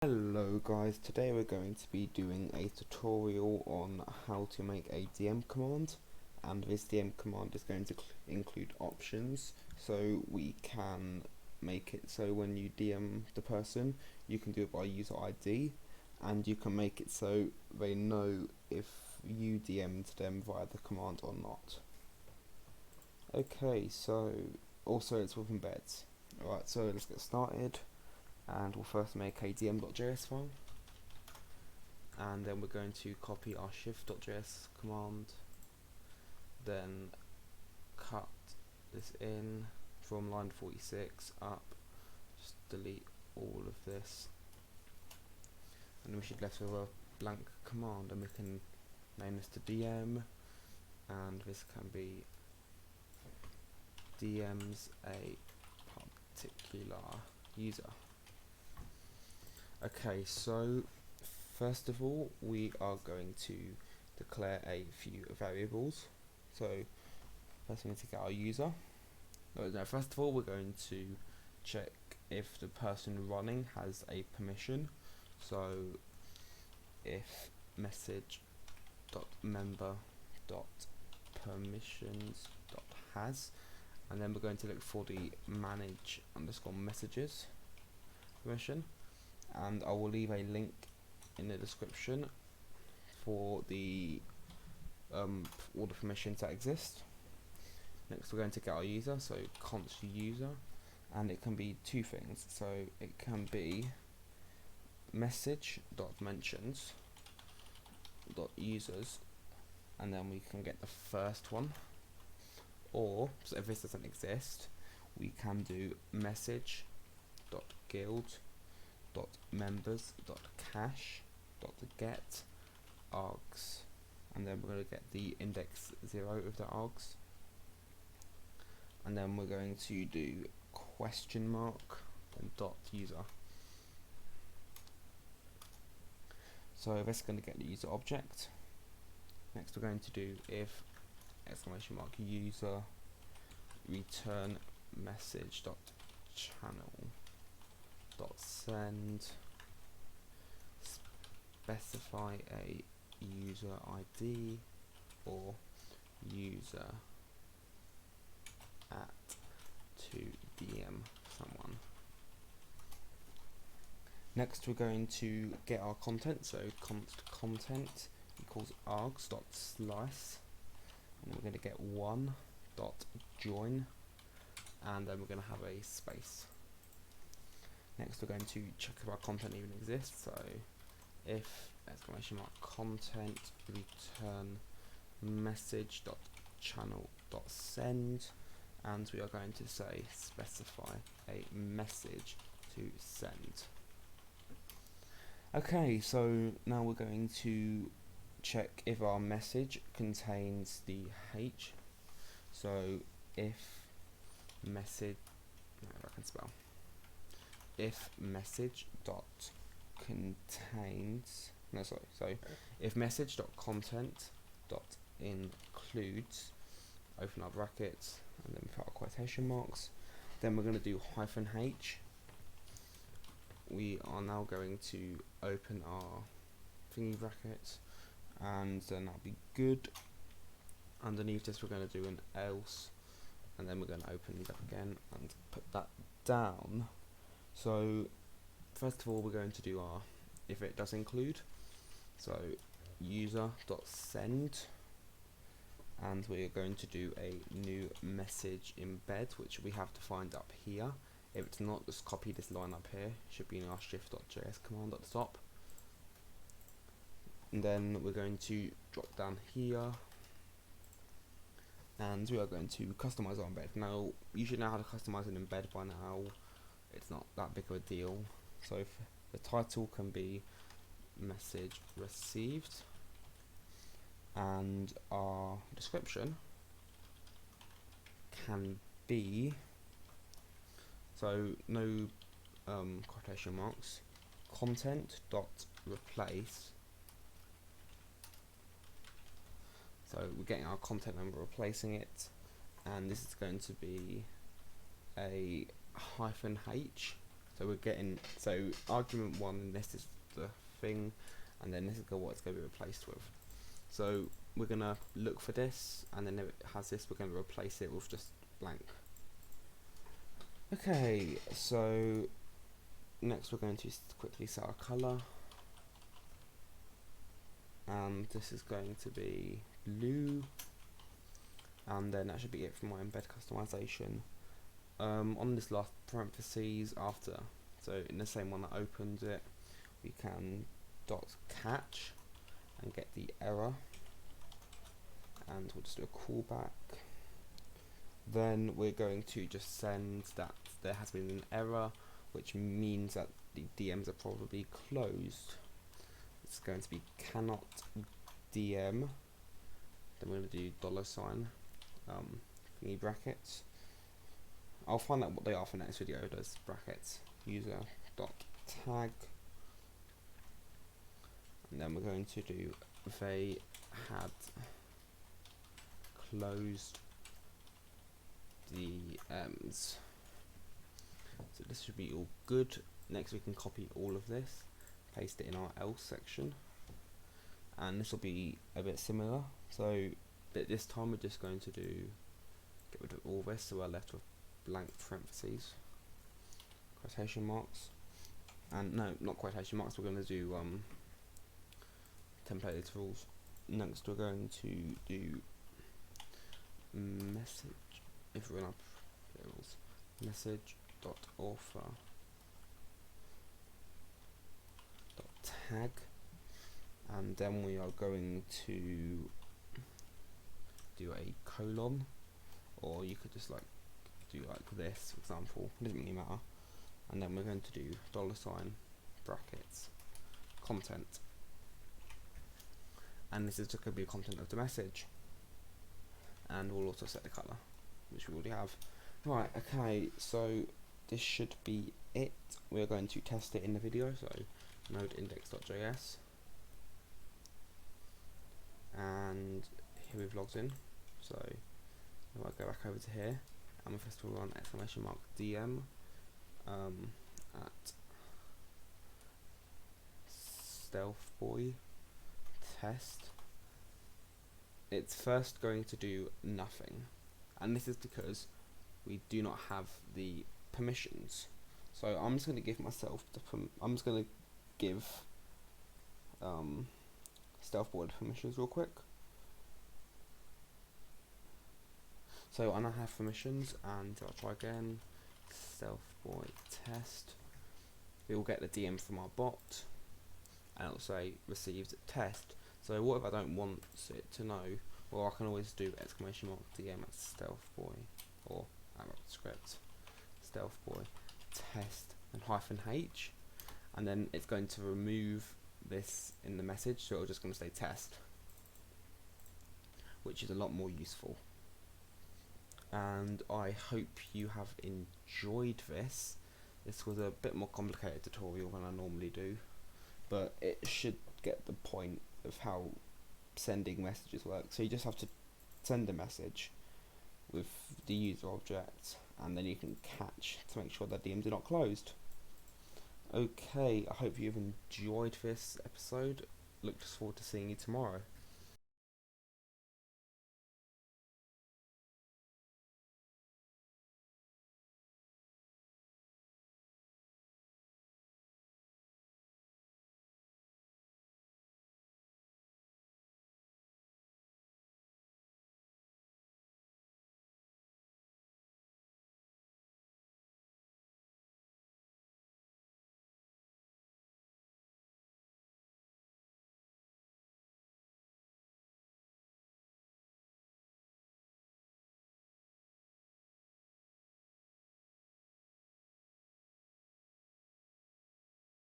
Hello guys, today we're going to be doing a tutorial on how to make a DM command, and this DM command is going to include options, so we can make it so when you DM the person you can do it by user ID, and you can make it so they know if you DM'd them via the command or not. Okay, so also it's with embeds. Alright, so let's get started. And we'll first make a dm.js file, and then we're going to copy our shift.js command, then cut this in from line 46 up, just delete all of this, and we should left with a blank command, and we can name this to dm, and this can be DMs a particular user. Okay, so first of all we are going to declare a few variables. So first we need to get our user. First of all we're going to check if the person running has a permission. So if message.member.permissions.has, and then we're going to look for the manage_messages permission, and I will leave a link in the description for the all the permissions that exist. Next we're going to get our user, so const user, and it can be two things. So it can be message.mentions.users, and then we can get the first one, or so if this doesn't exist we can do message.guild.members.cache.get args, and then we're going to get the index 0 of the args, and then we're going to do question mark and dot user. So this is going to get the user object. Next we're going to do if exclamation mark user return message.channel.send, specify a user ID or user at to DM someone. Next we're going to get our content, so const content equals args.slice, and we're going to get one.join, and then we're going to have a space. Next we're going to check if our content even exists, so if exclamation mark content return message.channel.send, and we are going to say specify a message to send. Okay, so now we're going to check if our message contains the H. So if message, if message dot contains, if message dot content dot includes, open our brackets and then put our quotation marks, then we're going to do -h. We are now going to open our thingy brackets, and then that'll be good. Underneath this we're going to do an else, and then we're going to open these up again and put that down. So first of all we're going to do our if it does include, so user.send, and we are going to do a new message embed, which we have to find up here. If it's not, just copy this line up here, it should be in our shift.js command at the top, and then we're going to drop down here and we are going to customize our embed. Now you should know how to customize an embed by now, it's not that big of a deal. So if the title can be message received, and our description can be, so no quotation marks, content dot replace. So we're getting our content and we're replacing it, and this is going to be a -h, So we're getting, argument 1, this is the thing, and then this is what it's going to be replaced with. So we're going to look for this, and then if it has this, we're going to replace it with just blank. Okay, so next we're going to quickly set our colour, and this is going to be blue, and then that should be it for my embed customization. On this last parentheses after, so in the same one that opens it, we can dot catch and get the error, and we'll just do a callback. Then we're going to just send that there has been an error, which means that the DMs are probably closed. It's going to be cannot DM. Then we're going to do $, thingy brackets. I'll find out what they are for next video. Those brackets, user dot tag, and then we're going to do they had closed DMs. So this should be all good. Next we can copy all of this, paste it in our else section, and this will be a bit similar. So but this time we're just going to get rid of all this, so we're left with blank parentheses, quotation marks, and no, not quotation marks, we're going to do templated rules. Next we're going to do message, if we're going to rules, message dot author dot tag, and then we are going to do a colon, or you could just like do like this, for example, it doesn't really matter. And then we're going to do $, brackets, content, and this is just going to be the content of the message, and we'll also set the colour, which we already have. Right, okay, so this should be it. We're going to test it in the video, so node index.js, and here we've logged in. So if I go back over to here, and we first of all run !DM at stealth boy test, it's first going to do nothing, and this is because we do not have the permissions. So I'm just going to give myself I'm just going to give stealth boy permissions real quick. So I now have permissions, and I'll try again. Stealth boy test. We will get the DM from our bot, and it'll say received test. So what if I don't want it to know? Well, I can always do ! DM at stealth boy, or at RaptorScripts stealth boy test and -h, and then it's going to remove this in the message, so it's just going to say test, which is a lot more useful. And I hope you have enjoyed this. This was a bit more complicated tutorial than I normally do, but it should get the point of how sending messages work. So you just have to send a message with the user object, and then you can catch to make sure that DMs are not closed. Okay, I hope you've enjoyed this episode. Look forward to seeing you tomorrow.